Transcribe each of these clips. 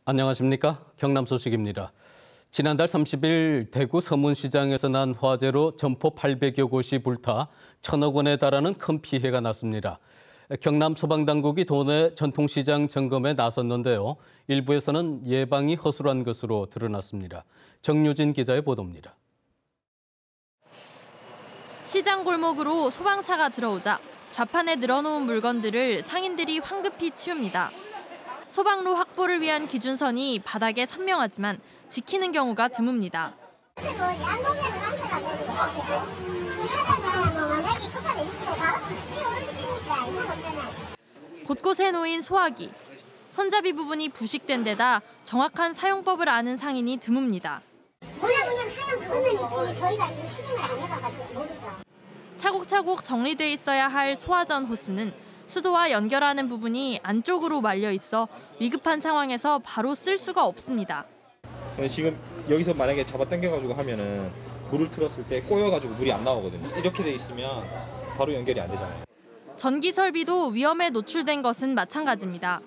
안녕하십니까? 경남 소식입니다. 지난달 30일 대구 서문시장에서 난 화재로 점포 800여 곳이 불타 1,000억 원에 달하는 큰 피해가 났습니다. 경남 소방당국이 도내 전통시장 점검에 나섰는데요. 일부에서는 예방이 허술한 것으로 드러났습니다. 정유진 기자의 보도입니다. 시장 골목으로 소방차가 들어오자 좌판에 늘어놓은 물건들을 상인들이 황급히 치웁니다. 소방로 확보를 위한 기준선이 바닥에 선명하지만 지키는 경우가 드뭅니다. 곳곳에 놓인 소화기, 손잡이 부분이 부식된 데다 정확한 사용법을 아는 상인이 드뭅니다. 그냥 사용 그것만 있지 저희가 이거 시공을 안 해봐가지고 모르죠. 차곡차곡 정리돼 있어야 할 소화전 호스는 수도와 연결하는 부분이 안쪽으로 말려 있어 위급한 상황에서 바로 쓸 수가 없습니다. 지금 여기서 만약에 잡아당겨가지고 하면은 물을 틀었을 때 꼬여가지고 물이 안 나오거든요. 이렇게 돼 있으면 바로 연결이 안 되잖아요. 전기 설비도 위험에 노출된 것은 마찬가지입니다.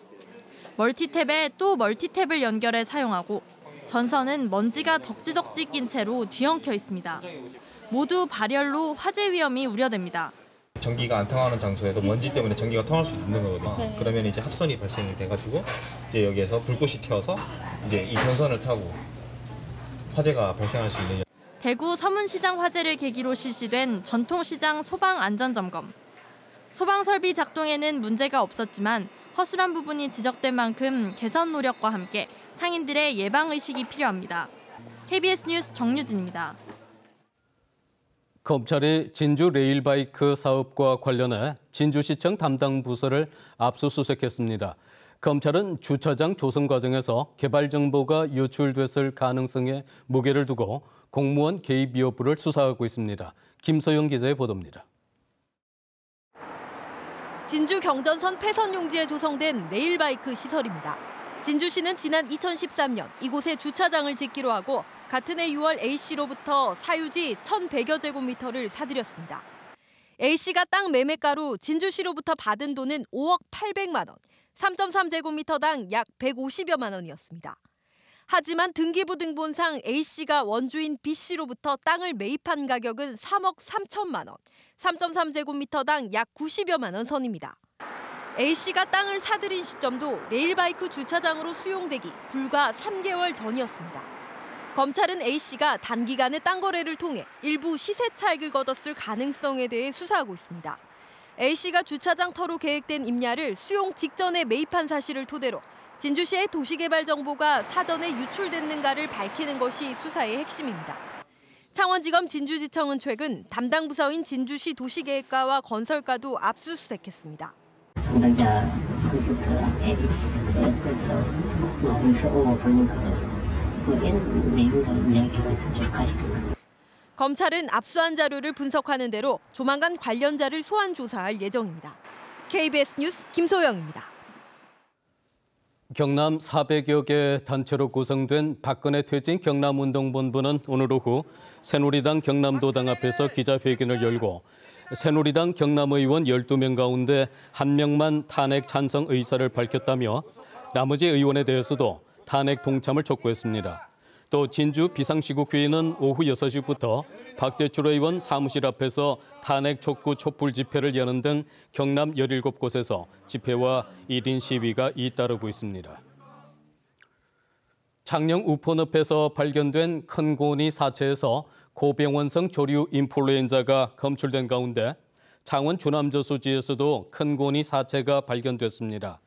멀티탭에 또 멀티탭을 연결해 사용하고 전선은 먼지가 덕지덕지 낀 채로 뒤엉켜 있습니다. 모두 발열로 화재 위험이 우려됩니다. 전기가 안 통하는 장소에도 먼지 때문에 전기가 통할 수 있는 거거든요. 네. 그러면 이제 합선이 발생이 돼가지고 이제 여기에서 불꽃이 튀어서 이제 이 전선을 타고 화재가 발생할 수 있는. 대구 서문시장 화재를 계기로 실시된 전통시장 소방 안전점검. 소방 설비 작동에는 문제가 없었지만 허술한 부분이 지적된 만큼 개선 노력과 함께 상인들의 예방 의식이 필요합니다. KBS 뉴스 정유진입니다. 검찰이 진주 레일바이크 사업과 관련해 진주시청 담당 부서를 압수수색했습니다. 검찰은 주차장 조성 과정에서 개발 정보가 유출됐을 가능성에 무게를 두고 공무원 개입 여부를 수사하고 있습니다. 김소영 기자의 보도입니다. 진주 경전선 폐선 용지에 조성된 레일바이크 시설입니다. 진주시는 지난 2013년 이곳에 주차장을 짓기로 하고 같은 해 6월 A씨로부터 사유지 1,100여 제곱미터를 사들였습니다. A씨가 땅 매매가로 진주시로부터 받은 돈은 5억 800만 원, 3.3제곱미터당 약 150여만 원이었습니다. 하지만 등기부 등본상 A씨가 원주인 B씨로부터 땅을 매입한 가격은 3억 3천만 원, 3.3제곱미터당 약 90여만 원 선입니다. A씨가 땅을 사들인 시점도 레일바이크 주차장으로 수용되기 불과 3개월 전이었습니다. 검찰은 A씨가 단기간에 땅 거래를 통해 일부 시세 차익을 거뒀을 가능성에 대해 수사하고 있습니다. A씨가 주차장 터로 계획된 임야를 수용 직전에 매입한 사실을 토대로 진주시의 도시개발 정보가 사전에 유출됐는가를 밝히는 것이 수사의 핵심입니다. 창원지검 진주지청은 최근 담당 부서인 진주시 도시계획과와 건설과도 압수수색했습니다. 담당자 컴퓨터 앱 있어서 문서 오고 보니까 이런 내용들 이야기해서 좀 가지고. 검찰은 압수한 자료를 분석하는 대로 조만간 관련자를 소환 조사할 예정입니다. KBS 뉴스 김소영입니다. 경남 400여 개 단체로 구성된 박근혜 퇴진 경남운동본부는 오늘 오후 새누리당 경남도당 앞에서 기자회견을 열고 새누리당 경남의원 12명 가운데 1명만 탄핵 찬성 의사를 밝혔다며 나머지 의원에 대해서도 탄핵 동참을 촉구했습니다. 또 진주 비상시국회의는 오후 6시부터 박대출 의원 사무실 앞에서 탄핵 촉구 촛불 집회를 여는 등 경남 17곳에서 집회와 1인 시위가 잇따르고 있습니다. 창녕 우포늪에서 발견된 큰 고니 사체에서 고병원성 조류 인플루엔자가 검출된 가운데 창원 주남저수지에서도 큰 고니 사체가 발견됐습니다.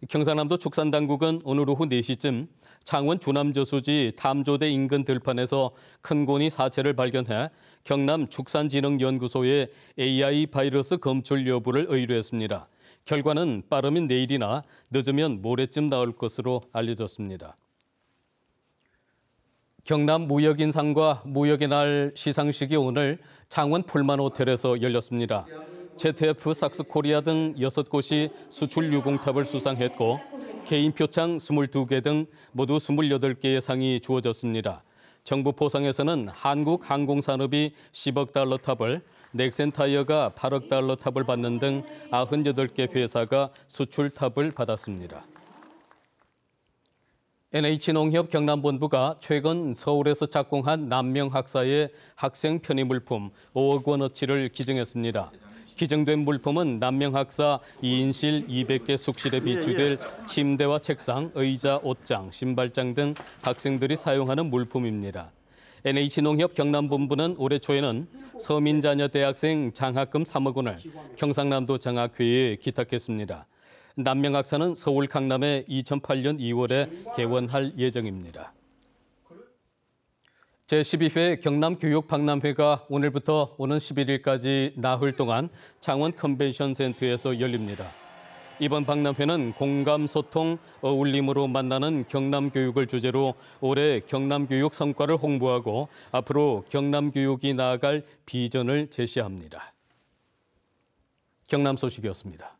경상남도 축산당국은 오늘 오후 4시쯤 창원 주남저수지 탐조대 인근 들판에서 큰 고니 사체를 발견해 경남 축산진흥연구소에 AI 바이러스 검출 여부를 의뢰했습니다. 결과는 빠르면 내일이나 늦으면 모레쯤 나올 것으로 알려졌습니다. 경남 무역인상과 무역의 날 시상식이 오늘 창원 풀만 호텔에서 열렸습니다. ZF 삭스코리아 등 6곳이 수출 유공탑을 수상했고 개인 표창 22개 등 모두 28개의 상이 주어졌습니다. 정부 포상에서는 한국항공산업이 10억 달러 탑을, 넥센타이어가 8억 달러 탑을 받는 등 98개 회사가 수출 탑을 받았습니다. NH농협 경남본부가 최근 서울에서 착공한 남명학사의 학생 편의 물품 5억 원어치를 기증했습니다. 기증된 물품은 남명학사 2인실 200개 숙실에 비추될 침대와 책상, 의자, 옷장, 신발장 등 학생들이 사용하는 물품입니다. NH농협 경남본부는 올해 초에는 서민자녀 대학생 장학금 3억 원을 경상남도 장학회에 기탁했습니다. 남명학사는 서울 강남에 2008년 2월에 개원할 예정입니다. 제12회 경남교육박람회가 오늘부터 오는 11일까지 나흘 동안 창원 컨벤션 센터에서 열립니다. 이번 박람회는 공감, 소통, 어울림으로 만나는 경남교육을 주제로 올해 경남교육 성과를 홍보하고 앞으로 경남교육이 나아갈 비전을 제시합니다. 경남 소식이었습니다.